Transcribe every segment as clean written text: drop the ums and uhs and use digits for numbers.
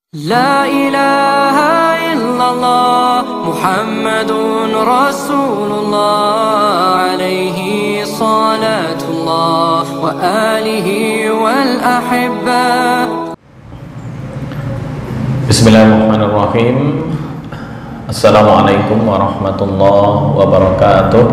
لا إله إلا الله محمد رسول الله عليه صلاة الله وآله والأحبة. Bismillahirrahmanirrahim. Assalamualaikum warahmatullahi wabarakatuh.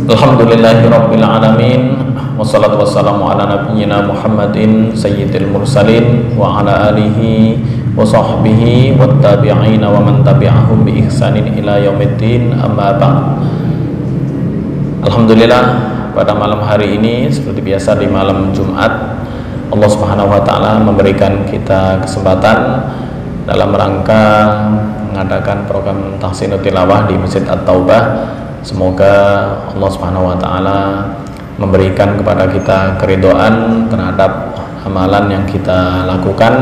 Alhamdulillahirabbil alamin. Wassalatu wassalamu ala nabiyyina Muhammadin sayyidil mursalin wa ala alihi wa sahbihi wattabi'ina wa man tabi'ahum bi ihsanin ila yaumiddin, amma ba'd. Alhamdulillah, pada malam hari ini seperti biasa di malam Jumat, Allah Subhanahu wa taala memberikan kita kesempatan dalam rangka mengadakan program Tahsinut Tilawah di Masjid At-Taubah. Semoga Allah Subhanahu wa taala memberikan kepada kita keridhaan terhadap amalan yang kita lakukan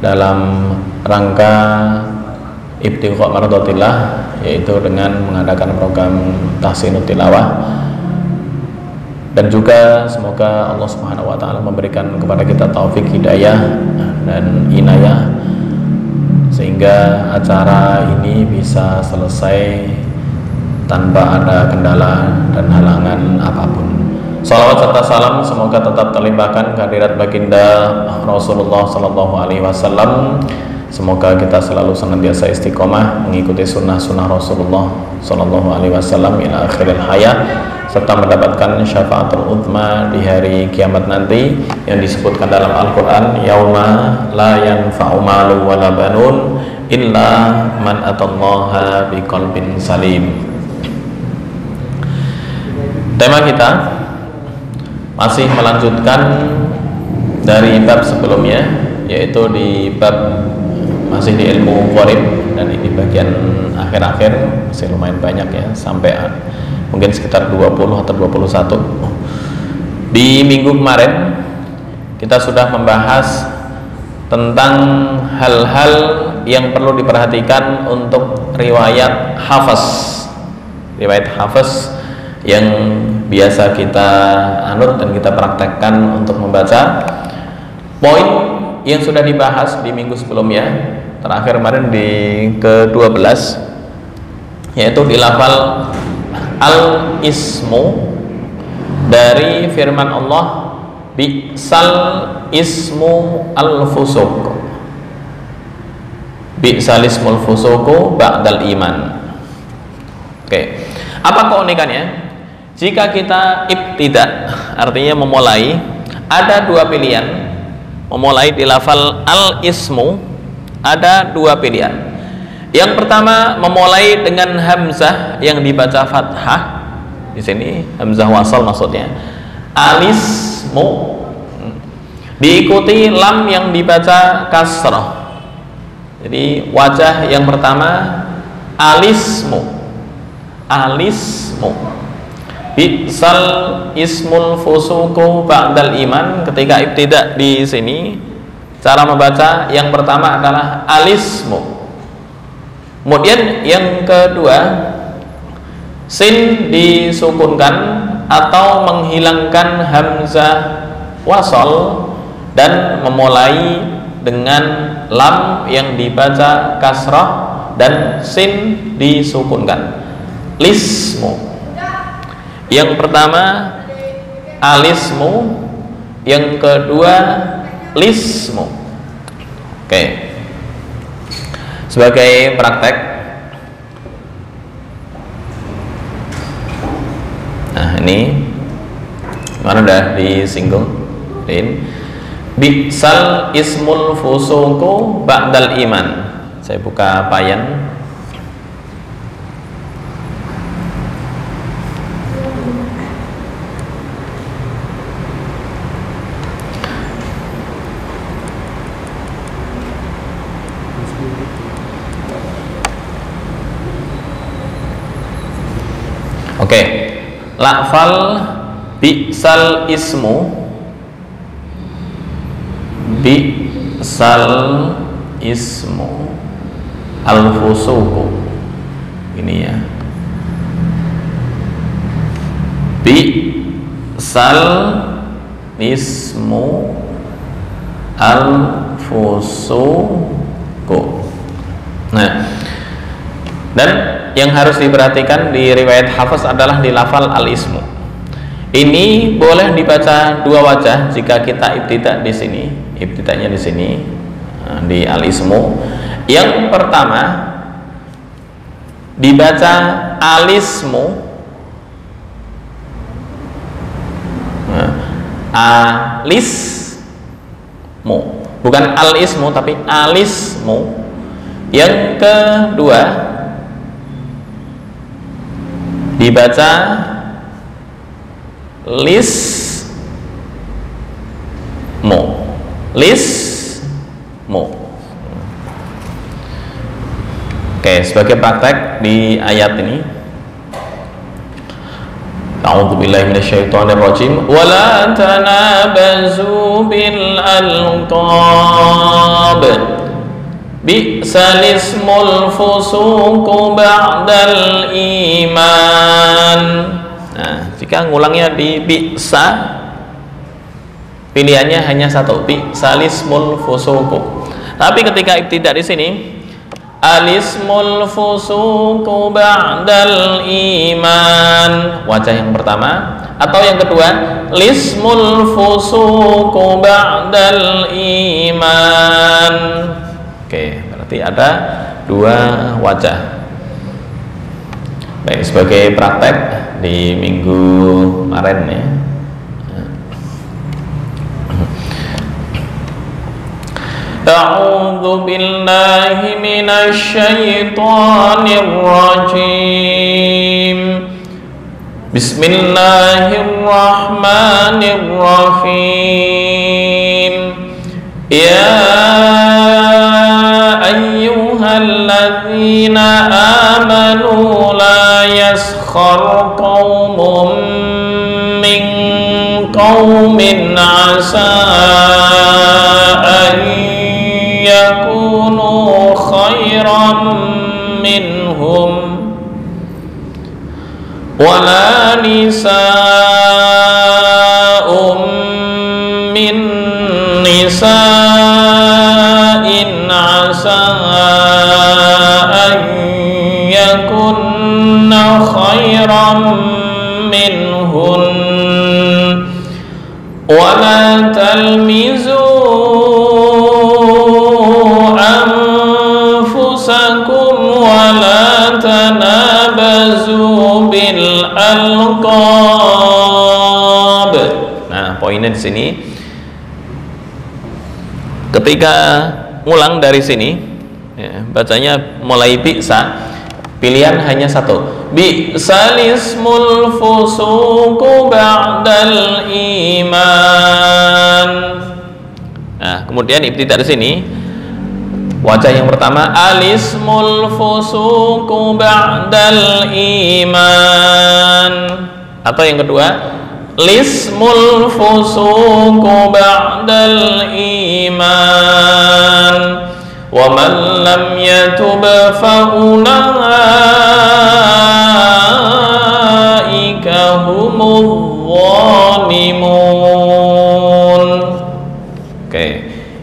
dalam rangka ibtigha mardatillah, yaitu dengan mengadakan program Tahsinut Tilawah. Dan juga semoga Allah Subhanahu wa taala memberikan kepada kita taufik, hidayah dan inayah sehingga acara ini bisa selesai tanpa ada kendala dan halangan apapun. Salawat serta salam semoga tetap terlimpahkan kehadirat baginda Rasulullah Sallallahu Alaihi Wasallam. Semoga kita selalu senantiasa istiqomah mengikuti sunnah-sunnah Rasulullah Sallallahu Alaihi Wasallam ila akhiril hayat, serta mendapatkan syafaatul uzma di hari kiamat nanti yang disebutkan dalam Al-Quran, yauma la yanfa'u malu wala banun illa man atallaha biqalbin salim. Tema kita masih melanjutkan dari bab sebelumnya, yaitu di bab masih di ilmu qorib, dan ini bagian akhir-akhir, masih lumayan banyak ya, sampai mungkin sekitar 20 atau 21. Di minggu kemarin kita sudah membahas tentang hal-hal yang perlu diperhatikan untuk riwayat hafaz, yang biasa kita anut dan kita praktekkan untuk membaca. Poin yang sudah dibahas di minggu sebelumnya, terakhir kemarin di ke-12, yaitu di lafal al-ismu dari firman Allah, bi'sal ismu al-fusuq, bi'sal ismul fusuqu ba'dal iman. Oke, apa keunikannya? Jika kita ibtida, artinya memulai, ada dua pilihan. Memulai di lafal al-ismu ada dua pilihan. Yang pertama, memulai dengan hamzah yang dibaca fathah. Di sini hamzah wasal maksudnya. Alismu diikuti lam yang dibaca kasrah. Jadi wajah yang pertama alismu. Bi'sal ismul fusuqu ba'dal iman. Ketika ibtida di sini, cara membaca yang pertama adalah alismu. Kemudian yang kedua, sin disukunkan atau menghilangkan hamzah wasal dan memulai dengan lam yang dibaca kasrah dan sin disukunkan. Lismu. Yang pertama alismu, yang kedua lismu. Oke. Sebagai praktek, nah ini mana udah disinggung, bi'sal ismul fusuqu ba'dal iman. Saya buka payan. Oke, lafal bi'sal ismu, al-fusuqu, ini ya, bi'sal ismu al-fusuqu. Nah, dan yang harus diperhatikan di riwayat Hafs adalah di lafal al-ismu. Ini boleh dibaca dua wajah jika kita ibtida di sini, ibtidanya di sini di al-ismu. Yang pertama dibaca alismu, alismu, bukan al-ismu tapi alismu. Yang kedua dibaca lismu, lismu. Oke, sebagai praktek di ayat ini, a'udzubillahi minasyaitonirrajim, wala tanabazu bil alqab bi'sal ismul fusuqu ba'dal iman. Nah, jika ngulangnya di bi'sa, pilihannya hanya satu, bi'sal ismul fusuqu. Tapi ketika ibtidah di sini, alismul fusuqu ba'dal iman, wajah yang pertama, atau yang kedua lismul fusuqu ba'dal iman. Oke, berarti ada dua wajah. Baik, sebagai praktek di minggu kemarin ya, a'udzu billahi minasy syaithanir rajim. Bismillahirrahmanirrahim. Ya ayyuhalladzina amanu la yaskhar qaumun min qaumin asa an yakunu khairan minhum wala nisa'un min nisa'in asa an yakunna khairan minhun wala talmizu anfusakum wala tanabazu bil alqab. Nah, poinnya di sini, ketika ngulang dari sini ya, bacanya mulai bi'sa, pilihan hanya satu, bi'sal ismul fusuqu ba'dal iman. Nah, kemudian ibtidah di sini, wajah yang pertama alismul fusuqu ba'dal iman, atau yang kedua lismul fusuqu ba'dal iman wa man lam yatub fa ulaika humudz zalimun. Oke,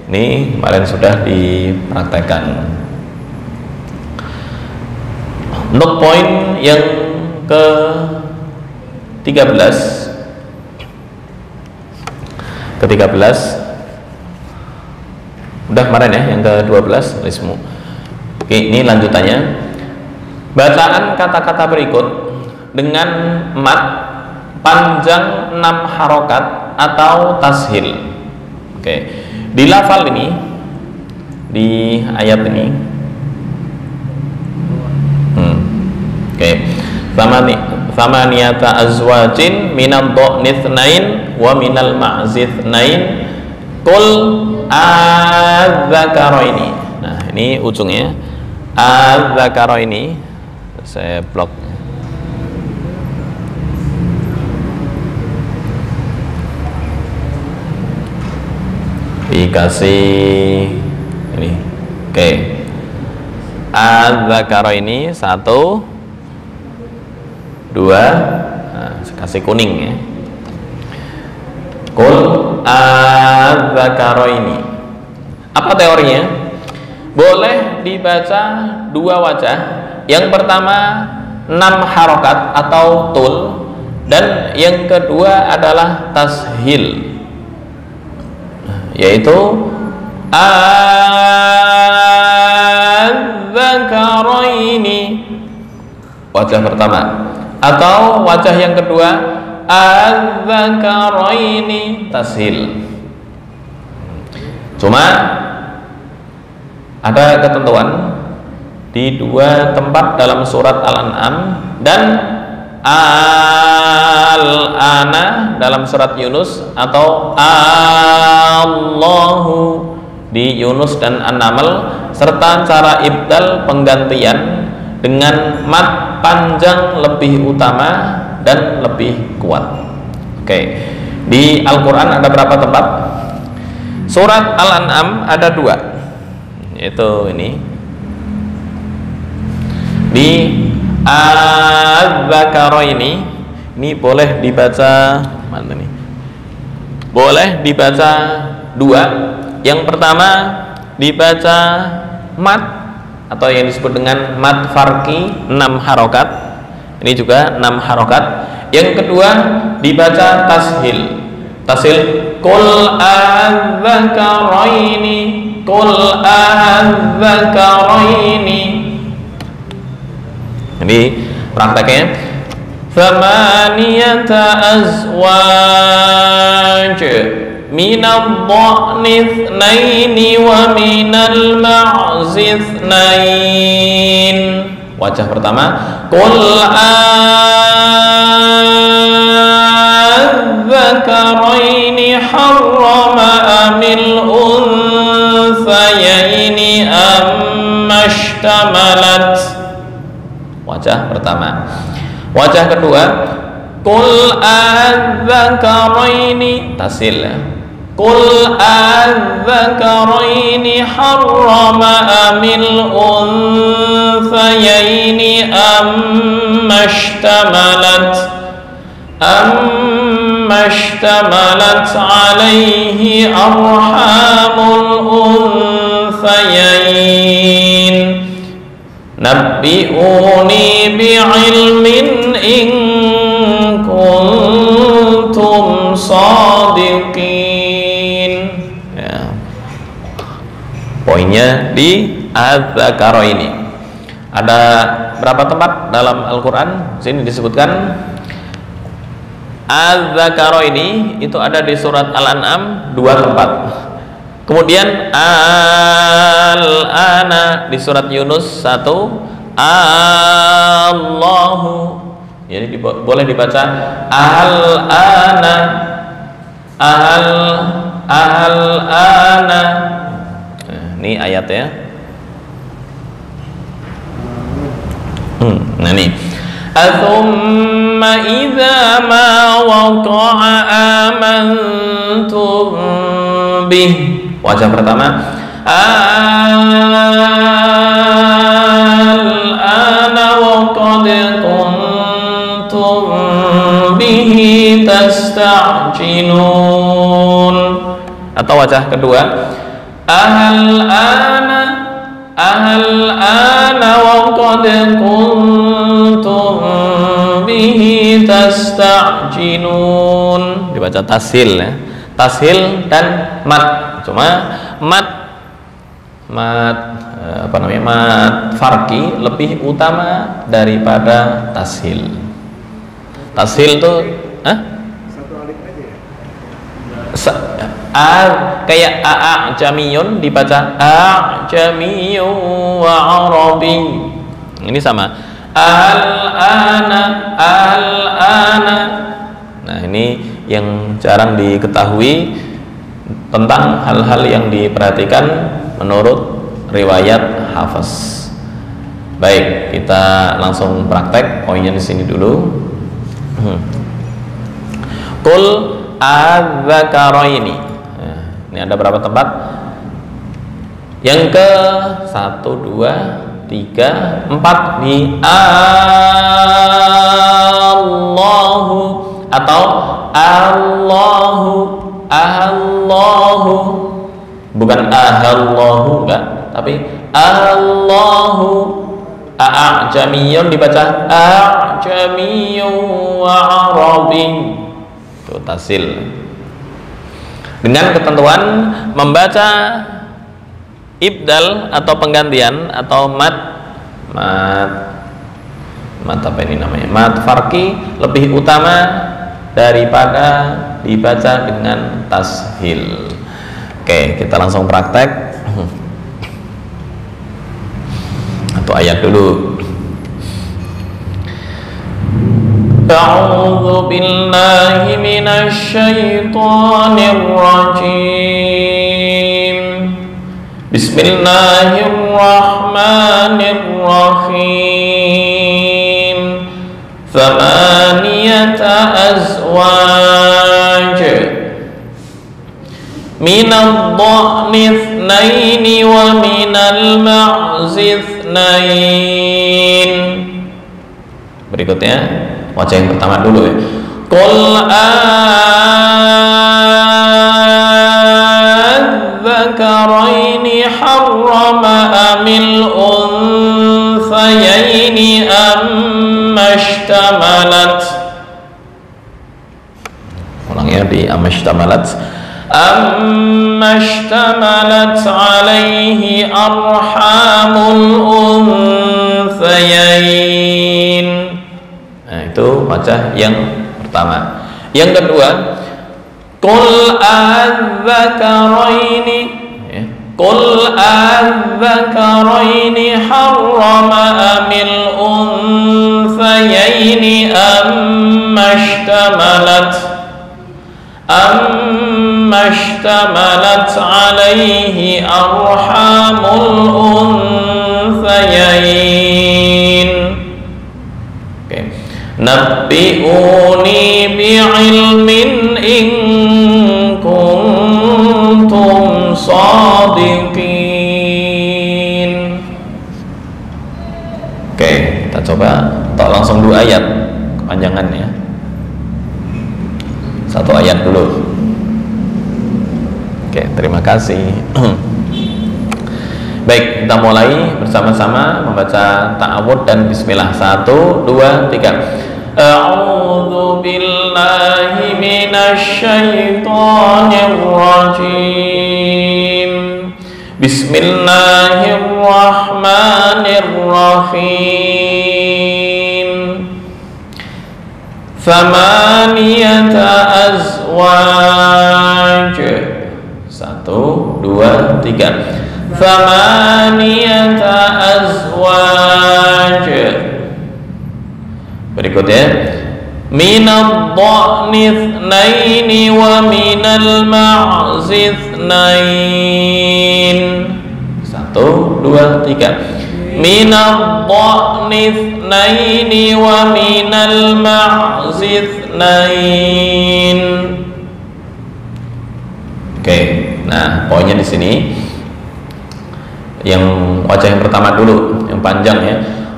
ini kemarin sudah dipraktekkan. Untuk poin yang ke 13 udah kemarin ya, yang ke-12 lismu. Oke, ini lanjutannya. Bacaan kata-kata berikut dengan mat panjang 6 harokat atau tashil. Oke, di lafal ini, di ayat ini, oke, thamaniyata azwajin minal dha'n wa minal ma'zithnain qul adzakaraini. Nah, ini ujungnya adzakaraini, saya blok. Dikasih ini. Oke, adzakaraini 1 2, nah, kasih kuning ya. Qul adzakaraini. Apa teorinya? Boleh dibaca dua wajah. Yang pertama 6 harokat atau tul, dan yang kedua adalah tashil, yaitu adzakaraini, wajah pertama, atau wajah yang kedua adzakaraini tashil. Cuma ada ketentuan di dua tempat dalam surat Al-An'am dan Al-Ana dalam surat Yunus, atau Allahu di Yunus dan An-Naml, serta cara ibdal penggantian dengan mad panjang lebih utama dan lebih kuat. Oke, di Al-Quran ada berapa tempat? Surat Al-An'am ada 2, yaitu ini di Az-Zakaraini. Ini boleh dibaca mana nih? Boleh dibaca 2. Yang pertama dibaca mad atau yang disebut dengan mad farqi 6 harokat. Ini juga 6 harokat. Yang kedua dibaca tashil. Tashil Qul az-zakaraini, Qul az-zakaraini. Jadi prakteknya Thamaniyata azwaj minadh-dha'ni ithnaini wa minal ma'zi ithnain. Wajah pertama Qul az-zakaraini harrama amil unthayaini ammashtamalat. Wajah pertama. Wajah kedua Qul az-zakaraini tasil, Qul az-zakaraini harrama amil unthayaini ammashtamalat alaihi arhamul unthayain. Nabbi'uni bi'ilmin in kuntum shadiqin. Ya. Poinnya di Az-Zakaraini. Ada berapa tempat dalam Al-Quran? Sini disebutkan Az-Zakaraini itu ada di surat Al-An'am 2 tempat. Kemudian Al-Ana di surat Yunus 1, Allahu. Jadi boleh dibaca Al-Ana, Al-Ana. Ini ayatnya. Nah ini. Athumma idza ma waqa'a amantum bih. Wajah pertama Al-ana wa qad kuntum bihi tasta'jilun. Atau wajah kedua Al-ana wa qad kuntum bihi tasta'jilun. Dibaca tashil ya. Tashil dan mad. Cuma mad farqi lebih utama daripada tashil. Tashil tuh satu alif aja ya? Kayak a'jamiyun dibaca a'jamiyun wa arabi. Ini sama. Al-ana. Nah, ini yang jarang diketahui tentang hal-hal yang diperhatikan menurut riwayat Hafiz. Baik, kita langsung praktek poinnya di sini dulu. Qul az-zakaraini. Nah, ini ada berapa tempat? Yang ke 1, 2, 3, 4 di Allahu atau Allahu Bukan ahallahu, enggak, tapi Allahu. A'jamiyun dibaca a'jamiyun wa arabi. Itu tasil. Dengan ketentuan membaca ibdal atau penggantian atau mat apa ini namanya? Mat farqi lebih utama daripada dibaca dengan tashil. Oke, kita langsung praktek. Atau ayat dulu. A'udzu billahi minasy syaithanir rajim. Bismillahirrahmanirrahim. Thamaniyata azwaj minal dha'ni itsnaini wa minal ma'zi itsnain. Berikutnya wajah yang pertama dulu ya. Qul adzakaraini harrama amil unthayaini ammashtamalat. Ulangnya di ammashtamalat. Ammashtamalat alaihi arhamul unthayain. Nah, itu wajah yang pertama. Yang kedua, qul adzakaraini ya. Qul adzakaraini harrama amil unthayaini ammashtamalat alaihi arhamul unthayain. Oke. Nabbi'uni bi'ilmin in kuntum shadiqin. Oke, kita coba tak langsung 2 ayat kepanjangannya. 1 ayat dulu. Oke, terima kasih. Baik, kita mulai bersama-sama membaca ta'awudz dan bismillah. 1, 2, 3. A'udzu billahi minasy syaithanir rajim. Bismillahirrahmanirrahim. Thamaniyata azwaj. 1, 2, 3. Thamaniyata azwaj. Berikutnya minad dha'ni itsnaini wa minal ma'zi itsnain. 1, 2, 3. Minad dha'ni itsnaini wa minal ma'zi itsnain. Oke, nah poinnya di sini yang wajah yang pertama dulu, yang panjang ya.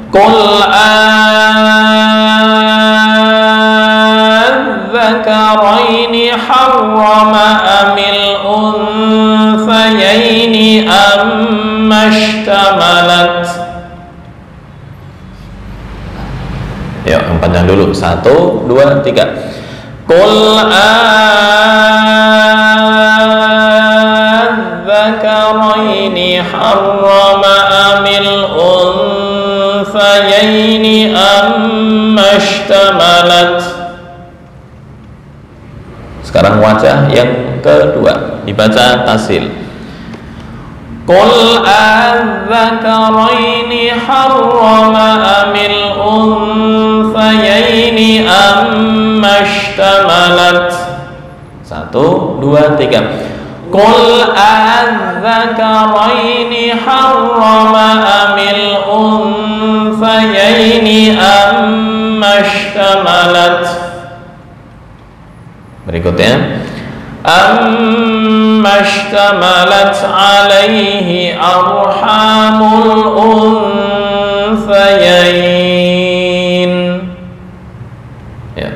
Qul adzakaraini harrama amil unthayaini ammashtamalat. Ya, yang panjang dulu. 1, 2, 3. Qul adzakaraini harrama amil unthayaini ammashtamalat. Sekarang wajah yang kedua dibaca tasil. Qul adzakaraini harrama amil unthayaini ammashtamalat. 1, 2, 3. Qul adzakaraini harrama amil unthayaini ammashtamalat. Berikutnya ammashtamalat alaihi arhamul unthayain. Ya.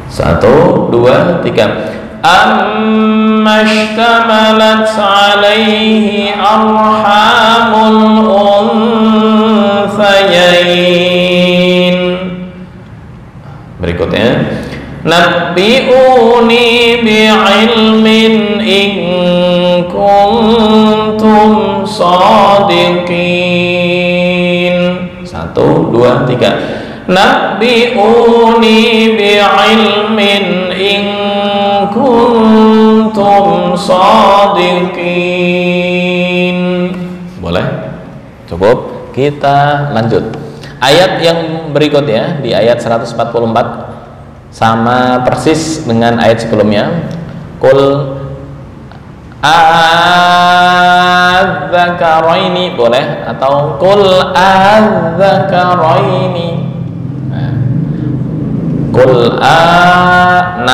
1, 2, 3. amma ishtamalat alaihi arhamul unthayain. Berikutnya, nabbi'uni bi'ilmin in kuntum shadiqin. 1, 2, 3. Nabbi'uni bi'ilmin in kuntum shadiqin. Boleh? Cukup? Kita lanjut. Ayat yang berikutnya di ayat 144 sama persis dengan ayat sebelumnya. Qul adzakaraini, boleh, atau qul adzakaraini. Qul a6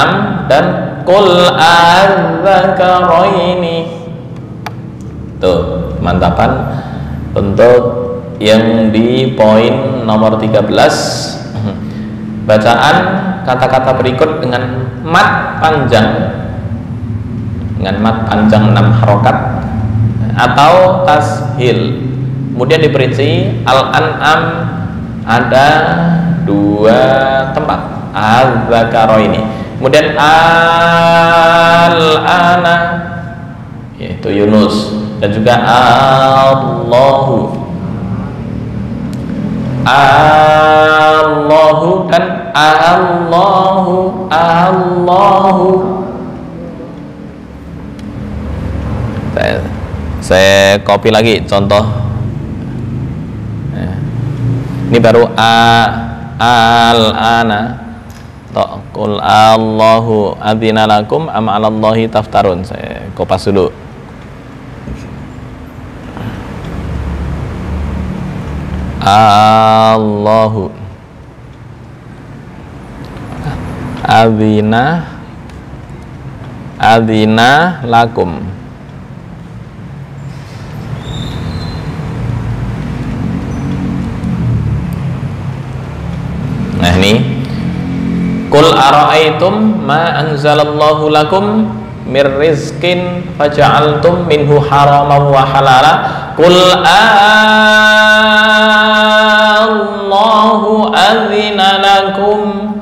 dan qul adzakaraini. Tuh, mantapan untuk yang di poin nomor 13. Bacaan kata-kata berikut dengan mat panjang, dengan mat panjang 6 harokat atau tashil. Kemudian diperinci. Al-An'am ada 2 tempat, az-zakaraini. Kemudian al-ana yaitu Yunus, dan juga Allahu dan Allahu. Saya copy lagi contoh. Ini baru al-ana. Qul Allahu adzina lakum am 'alallahi taftarun. Saya kopas dulu. Allahu adzina lakum. Nah ini, qul ara'aitum ma anzalallahu lakum mir rizqin faja'altum minhu haraman wa halala. Qul Allahu adzina lakum.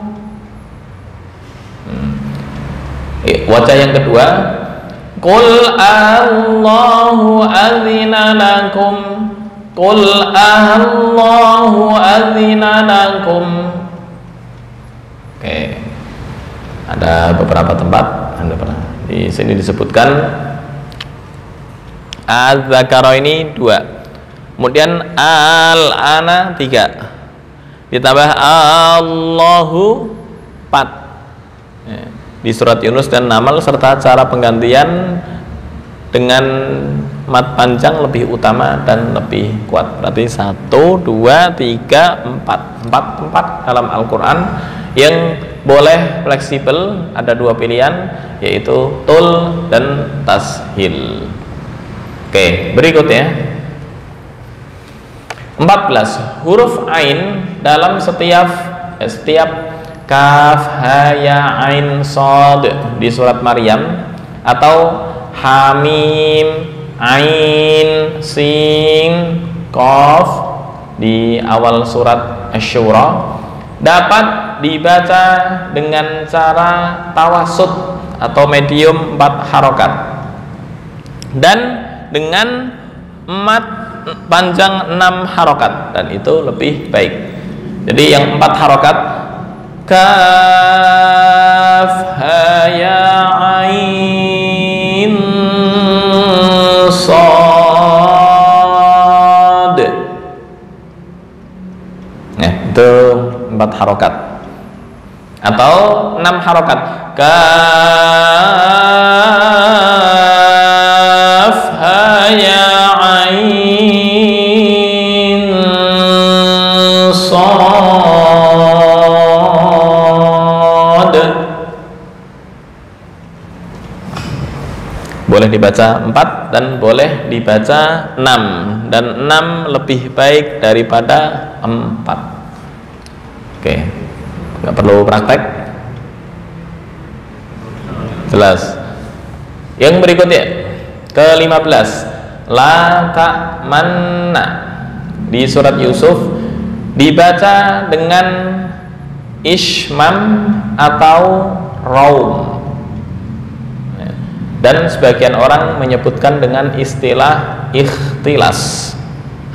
Wajah yang kedua, qul Allahu adzina lakum. Qul Allahu adzina lakum. Oke. Ada beberapa tempat, di sini disebutkan az-zakara ini 2, kemudian al-ana 3, ditambah Allahu 4 di surat Yunus dan Namal, serta cara penggantian dengan mat panjang lebih utama dan lebih kuat. Berarti 1, 2, 3, 4 tempat dalam Al-Quran yang boleh fleksibel. Ada 2 pilihan, yaitu tul dan tashil. Oke, berikutnya 14 huruf ain dalam setiap kaf, ha, ya, ain, shad di surat Maryam, atau hamim, ain, sin, qaf di awal surat Asy-Syura, dapat dibaca dengan cara tawasud atau medium 4 harokat dan dengan mat panjang 6 harokat, dan itu lebih baik. Jadi yang 4 harokat, kaf, ha, ya, ain, shad. Nah, itu 4 harokat. Atau 6 harokat, kaf, ha, ya, ain, shad. Boleh dibaca 4 dan boleh dibaca 6, dan 6 lebih baik daripada 4. Oke, nggak perlu praktek. Jelas. Yang berikutnya ke-15, la ta'manna di surat Yusuf dibaca dengan ishmam atau raum, dan sebagian orang menyebutkan dengan istilah ikhtilas.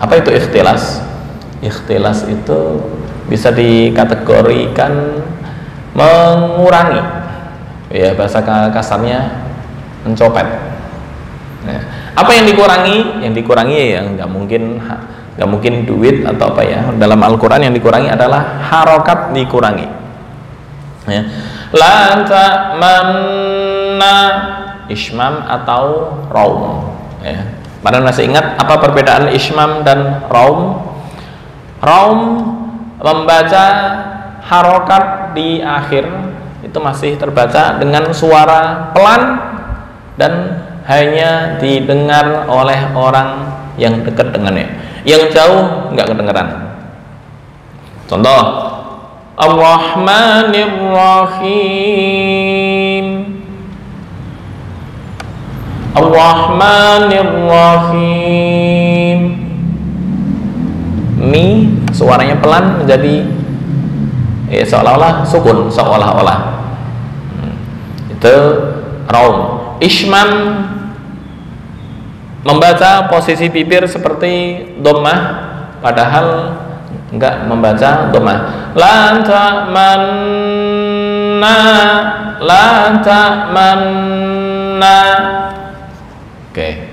Apa itu ikhtilas? Ikhtilas itu bisa dikategorikan mengurangi, ya bahasa kasarnya mencopet. Nah, apa yang dikurangi? Yang dikurangi ya nggak mungkin duit atau apa ya. Dalam Al-Quran yang dikurangi adalah harokat dikurangi. Ya. La ta'manna ishmam atau raum. Ya. Pada masih ingat apa perbedaan ishmam dan raum? Raum membaca harokat di akhir itu masih terbaca dengan suara pelan dan hanya didengar oleh orang yang dekat dengannya. Yang jauh nggak kedengeran. Contoh, Ar-Rahmanir Rahim. Ar-Rahmanir Rahim. Mi suaranya pelan menjadi seolah-olah sukun, seolah-olah. Itu raum. Ishmam membaca posisi bibir seperti dhammah padahal enggak membaca dhammah. La ta'manna, la ta'manna. Oke.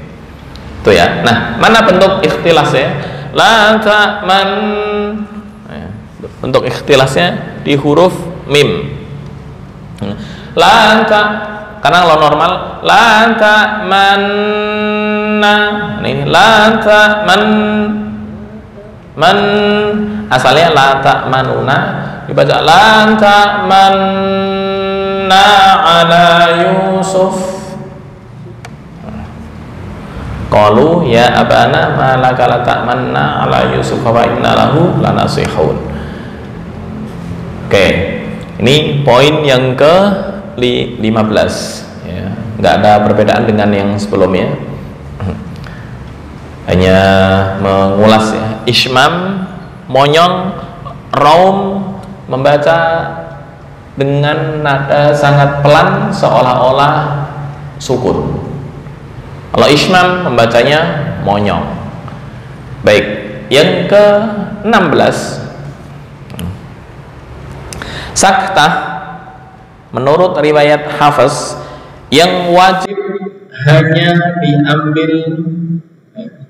Itu ya. Nah, mana bentuk ikhtilas ya? La ta'man. Bentuk ikhtilasnya di huruf mim. La ta, karena kalau normal la ta'manna. Ini la ta'man, man asalnya la ta'manuna, dibaca la ta'manna ala Yusuf. Qalu ya abana ma laka la ta'manna ala Yusuf wa inna lahu lanasihun. Oke, ini poin yang ke-15 ya. Nggak ada perbedaan dengan yang sebelumnya, hanya mengulas ya. Ishmam monyong, raum membaca dengan nada sangat pelan seolah-olah sukun. Kalau ishmam membacanya monyong. Baik, yang ke-16 saktah menurut riwayat Hafiz yang wajib hanya diambil,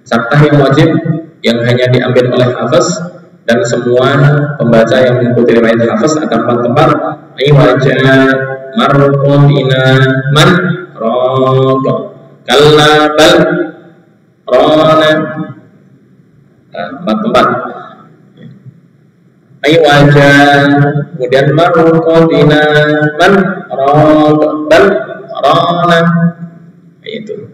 saktah yang wajib yang hanya diambil oleh Hafiz dan semua pembaca yang mengikuti riwayat Hafiz akan tempat wajah marqina man raq kalla bal rana, tempat wajah, kemudian marqina man raq bal rana, itu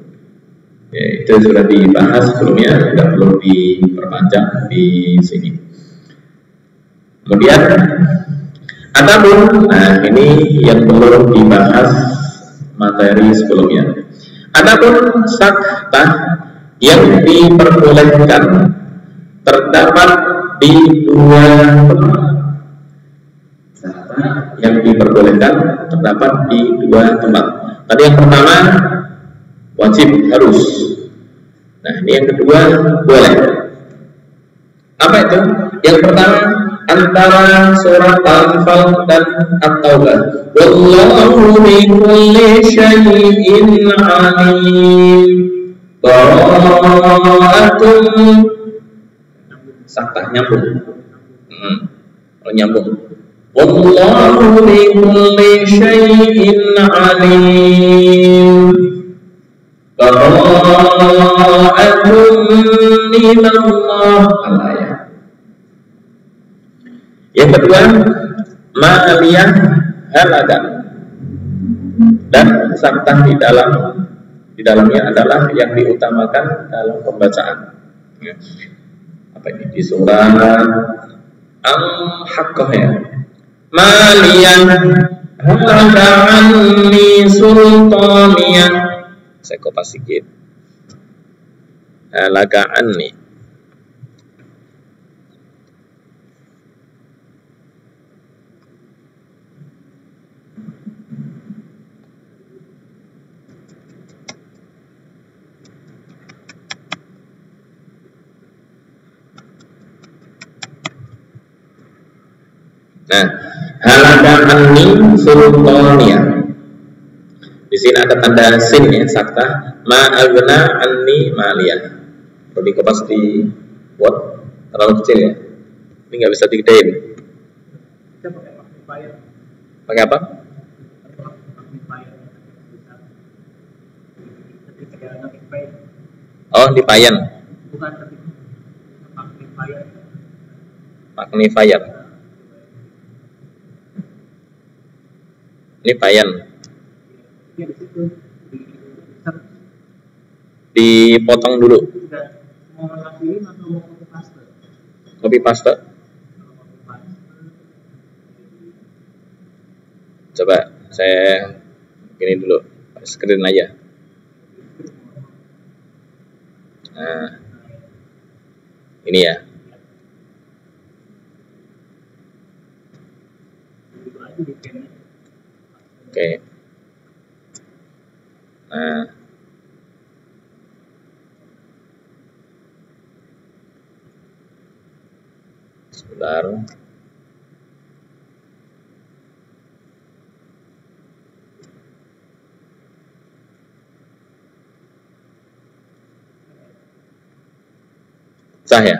ya, itu sudah dibahas sebelumnya, tidak perlu diperpanjang di sini. Kemudian adapun, nah ini yang belum dibahas materi sebelumnya. Adapun saktah yang diperbolehkan terdapat di dua tempat. Saktah yang diperbolehkan terdapat di dua tempat. Tadi yang pertama wajib, harus. Nah, ini yang kedua boleh. Apa itu? Yang pertama antara surat Al-Anfal dan At-Taubah. Wallahu bi kulli syai'in alim. Bara'atun, saktah nyambung. Nyambung. Wallahu bi kulli syai'in alim. Bara'atun minallah. Al-ayat. Yang kedua, ma'aliyah haladan, dan saktah di dalamnya adalah yang diutamakan dalam pembacaan. Apa ini di surat Al-Haqqah ya? Ma'aliyah halaka anni sultaniyah. Saya kopas sedikit. Halaka anni. Nah, halaka anni sultaniyah. Di sini ada tanda sin ya, sakta. Ma agna anni maliyah. Kalau dikopas di Word terlalu kecil ya. Ini nggak bisa digedein. Pakai apa? Oh, di Payan. Magnifier. Ini Payan. Dipotong dulu. Copy paste. Coba saya gini dulu, screen aja. Nah, ini ya. Oke. Nah, sebentar. Pecah ya?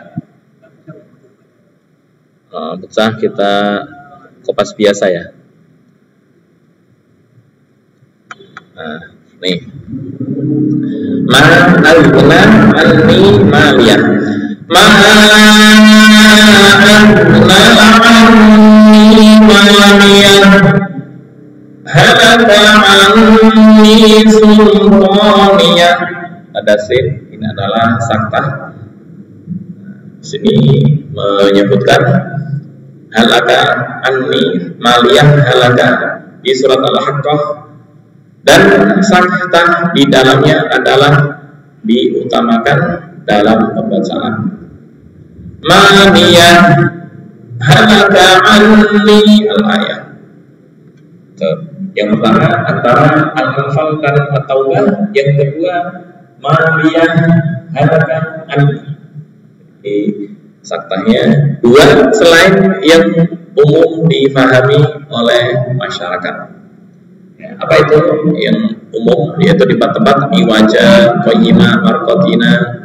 Pecah, kita kopas biasa ya. Nah, nih. Ma al-guna anni maliyah. Ma al-guna anni maliyah. Halaka anni sultaniyah. Ada sin, ini adalah sakta. Sini menyebutkan halaka anni maliyah, halaka di surat Al-Haqqah, dan sakta di dalamnya adalah diutamakan dalam pembacaan. Maliyah halaka anni al-ayat. Yang pertama antara Al-Anfal dan At-Taubah, yang kedua maliyah halaka anni. Saktanya dua selain yang umum difahami oleh masyarakat. Ya, apa itu yang umum? Yaitu di tempat iwaja, qayyimah, marqatina,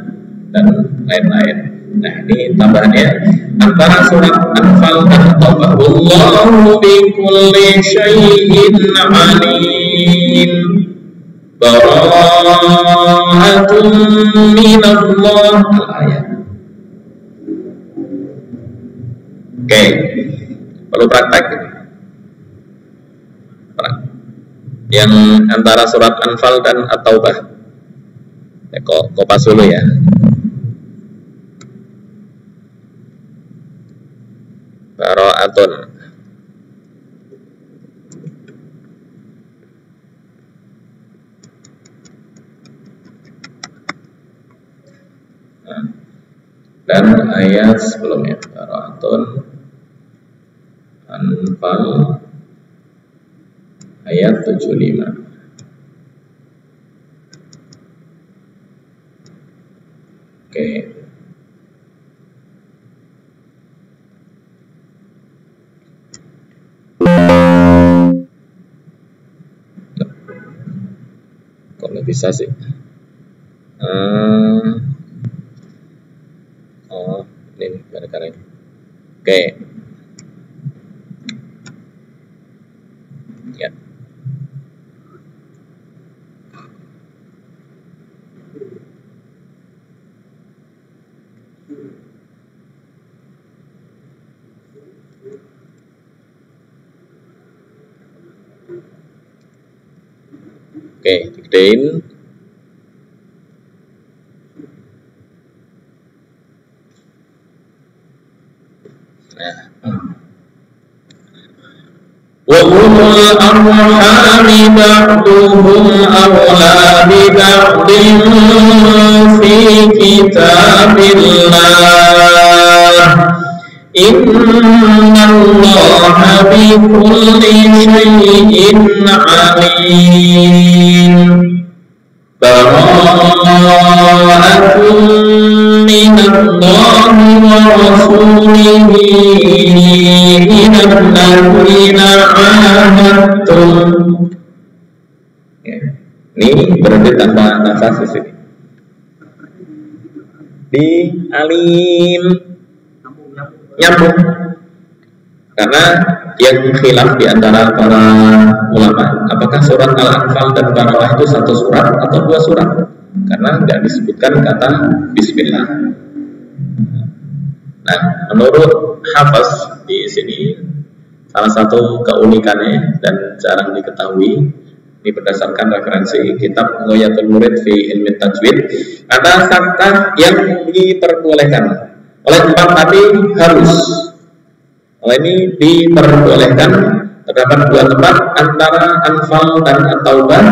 dan lain-lain. Nah, ini tambahannya antara surat Anfal dan Taubah. Wallahu bikulli syai'in alim. Bara'atun minallah. Al-ayat. Oke, perlu praktek. Yang antara surat Anfal dan At-Taubah. Kopas dulu ya. Bara'atun. Dan ayat sebelumnya. Bara'atun Anfal ayat 75. Oke. Kok nggak bisa sih? Oh, ini gara-gara ini. Oke. Ya. Oke, digedein. Nah, wa ulul arhami ba'duhum awla bi ba'din fi kitabillah innallaha bi kulli syai'in alim. Bara'atun minallahi wa rasulihi ilal ladzina 'ahadtum. Ini berarti tanpa nafas di sini. Di alim nyambung. Karena yang khilaf di antara para ulama, apakah surat Al-Anfal dan Baqarah itu satu surat atau dua surat? Karena tidak disebutkan kata Bismillah. Nah, menurut Hafiz di sini salah satu keunikannya dan jarang diketahui, ini berdasarkan referensi kitab Ghayatul Murid fi Ilmi Tajwid, ada kata yang diperbolehkan oleh empat nabi harus. Ini diperbolehkan terdapat dua tempat antara Anfal dan At-Taubah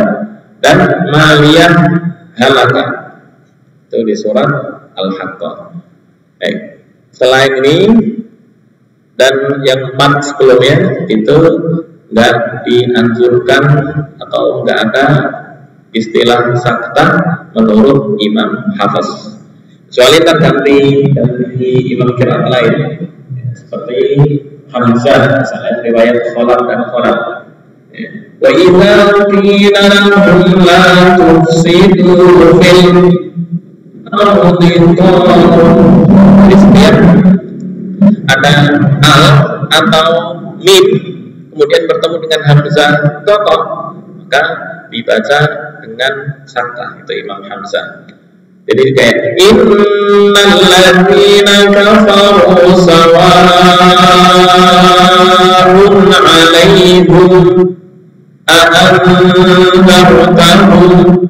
dan Maliyah Halaka, itu di surat Al-Haqqah. Selain ini dan yang empat sebelumnya itu nggak dianjurkan atau nggak ada istilah sakta menurut Imam Hafiz, kecuali terganti dari imam qiraat lain seperti Hamzah, misalnya riwayat Khalaf dan Khalaf. Wa idza qila lahum la tufsidu fil ardi setiap ada al atau mim kemudian bertemu dengan Hamzah tokoh, maka dibaca dengan sakta, itu Imam Hamzah. Jadi kayak innal ladzina kafaru sawa'un 'alaihim a'anzartahum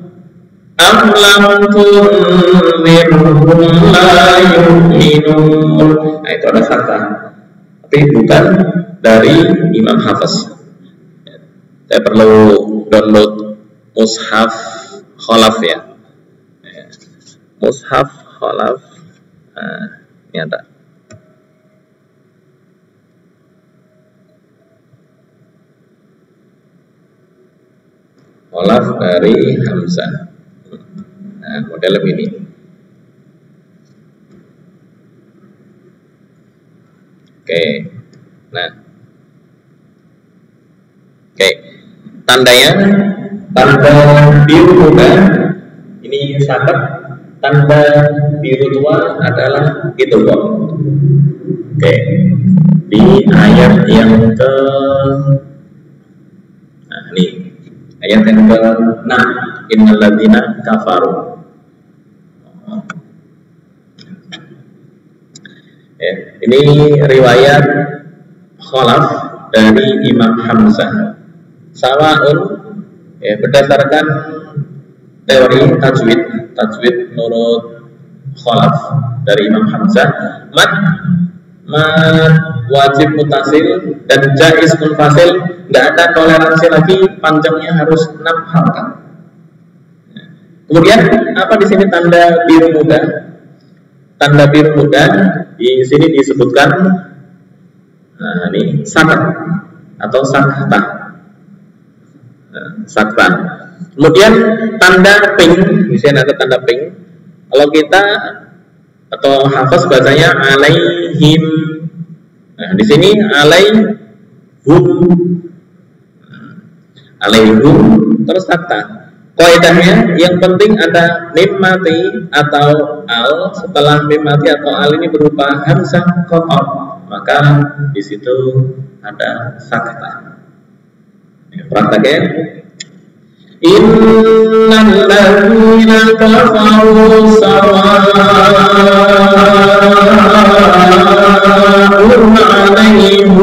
am lam tunzirhum la yu'minun. Nah, itu ada sakta, tapi bukan dari Imam Hafiz. Saya perlu download mushaf Khalaf ya. Mushaf Khalaf, ini ada. Khalaf dari Hamzah. Nah, model ini. Oke. Nah. Oke. Tandanya tanda biru muda ini sahabat. Tanda biru tua adalah itu kok. Oke. Di ayat yang ke ini ayat yang ke-6 innal ladzina kafaru. Ini riwayat Khalaf dari Imam Hamzah. Sawa'un berdasarkan teori tajwid menurut Khalaf dari Imam Hamzah, mad wajib mutasil dan jaiz munfasil, nggak ada toleransi lagi, panjangnya harus 6 harokat. Kemudian apa di sini tanda biru muda? Tanda biru muda di sini disebutkan ini sakat atau sakta. Sakta. Kemudian tanda pink, di sini ada tanda pink. Kalau kita atau Hafiz bacanya alaihim. Nah, di sini alaihum terus sakta. Kaidahnya yang penting ada mim mati atau al, setelah mim mati atau al ini berupa hamzah qat'ah, maka di situ ada sakta. Prakteknya innal ladzina kafaru sawa'un 'alaihim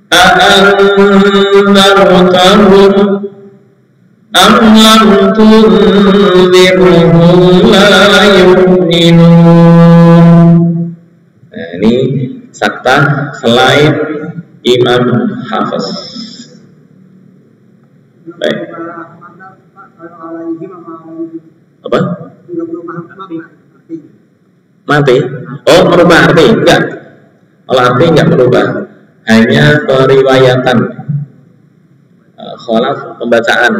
a'anzartahum am lam tunzirhum la yu'minun. Nah, ini sakta selain imam hafiz. Baik. Apa? Mati? Oh, merubah arti? Enggak. Kalau arti enggak merubah, hanya periwayatan, kholaf pembacaan.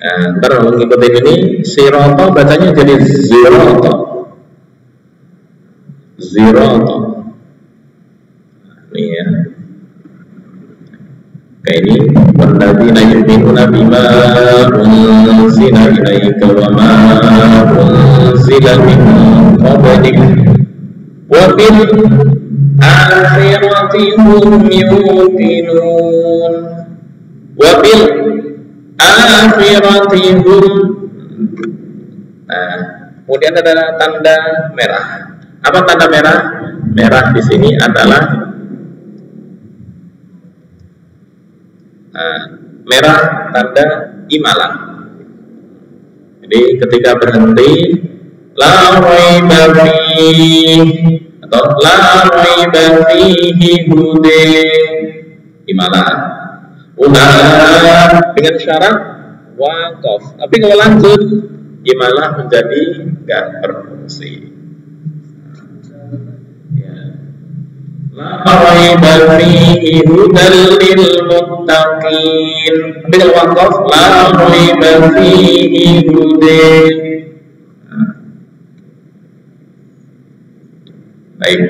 Nah, ntar mengikuti ini siroto bacanya jadi ziroto. Ziroto. Ini ya. Kayak ini walladzina yu'minuna bima unzila ilaika wa ma unzila min qablik wa bil akhirati hum yuqinun wa bil akhirati hum. Nah, kemudian ada tanda merah. Apa tanda merah? Merah di sini adalah merah tanda imalah. Jadi ketika berhenti la raiba fihi atau la raiba fihi hude imalah. Udah dengan syarat waqaf. Tapi kalau lanjut imalah menjadi enggak berfungsi. La raiba fihi hudal lil muttaqin. Tapi kalau waqaf la raiba fihi hudal. Baik,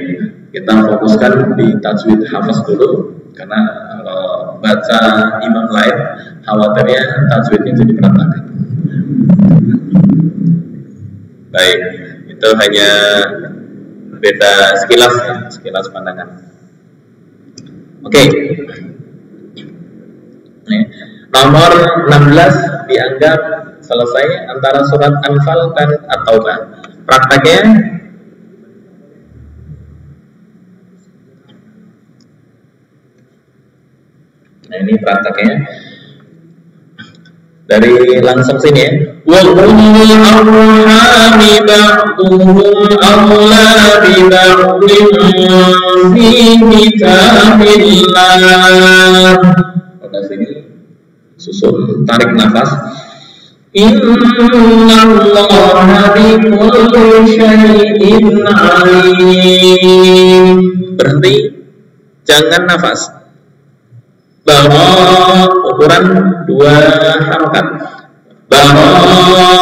kita fokuskan di tajwid hafiz dulu, karena kalau baca imam lain khawatirnya tajwidnya jadi berantakan. Baik, itu hanya beda sekilas pandangan. Oke. Nomor 16 dianggap selesai antara surat Anfal dan At-Taubah. Prakteknya ini prakteknya dari langsung sini ya. Wa ulul arhami ba'duhum awla bi ba'din fi kitabillah. Pada sini susun tarik nafas. Innallaha bi kulli syai'in alim. Berhenti, jangan nafas. Bahwa ukuran 2 harokat. Bara'atun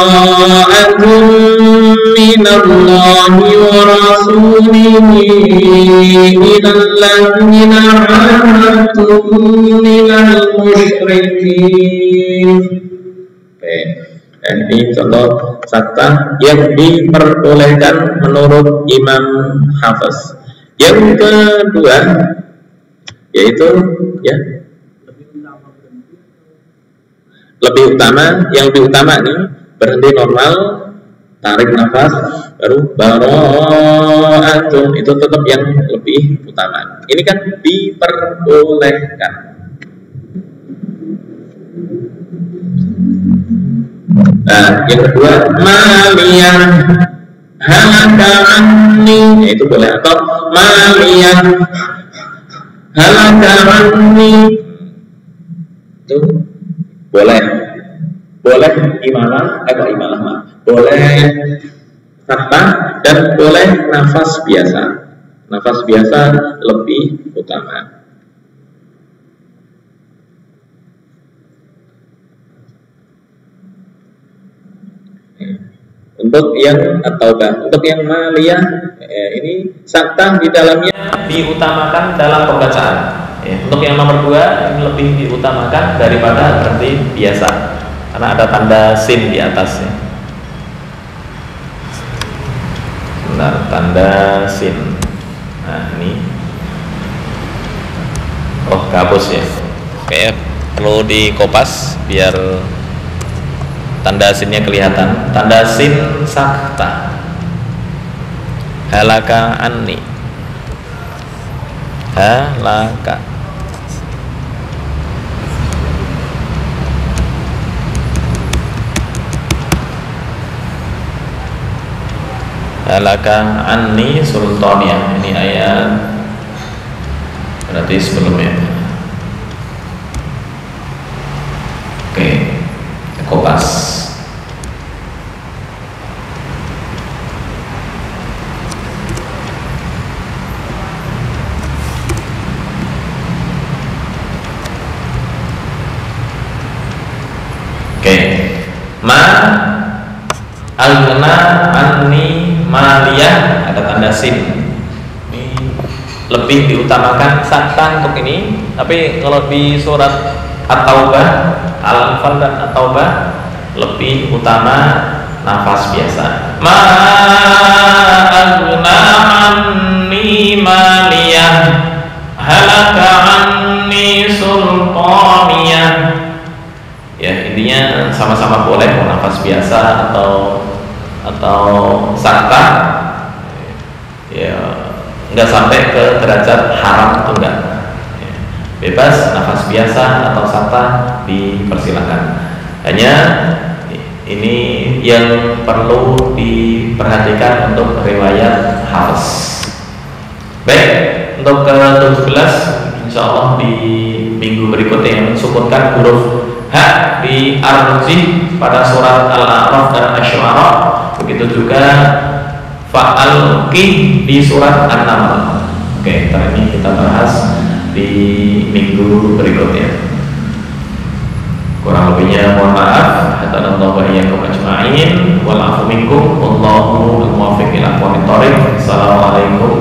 minallahi wa rasulihi ilal ladzina 'ahadtum minal musyrikin. Ini contoh sakta yang diperbolehkan menurut Imam Hafiz. Yang kedua yaitu ya lebih utama, yang lebih utama nih berhenti normal, tarik nafas, baru bara'atun, itu tetap yang lebih utama. Ini kan diperbolehkan. Nah, yang kedua maliyah halaka anni, itu boleh, atau maliyah halaka anni, itu boleh imalah, boleh fathah dan boleh nafas biasa. Nafas biasa lebih utama. Untuk yang At-Taubah, untuk yang maliyah ini saktah di dalamnya diutamakan dalam pembacaan. Untuk yang nomor 2 ini lebih diutamakan daripada berhenti biasa, karena ada tanda sin di atasnya. Benar, tanda sin. Nah ini, oh gabus ya, kayak perlu dikopas biar tanda sinnya kelihatan. Tanda sin sakta. Halaka anni. Halaka. Halaka anni sultaniyah. Ini ayat berarti sebelumnya. Oke, kopas. Oke, ma aghna anni maliyah, ada tanda sin. Ini lebih diutamakan sakta untuk ini, tapi kalau di surat At-Taubah, Al-Anfal dan At-Taubah lebih utama nafas biasa. Ma aghna anni maliyah halaka anni sultaniyah. Ya, intinya sama-sama boleh mau nafas biasa atau sakta, ya nggak sampai ke derajat haram itu enggak, ya, bebas nafas biasa atau sakta dipersilakan. Hanya ini yang perlu diperhatikan untuk riwayat Hafiz. Baik, untuk ke-17 insyaallah di minggu berikutnya yang mensukunkan huruf ha di Ar-Rajih pada surat Al-A'raf dan Asy-Syu'ara, begitu juga fa'alqi di surat An-Naml. Oke, ntar ini kita bahas di minggu berikutnya. Kurang lebihnya mohon maaf. Hadanallahu wa iyyakum ajma'in wal 'afwu minkum wallahu al-muwaffiq ila aqwamit thoriq. Assalamualaikum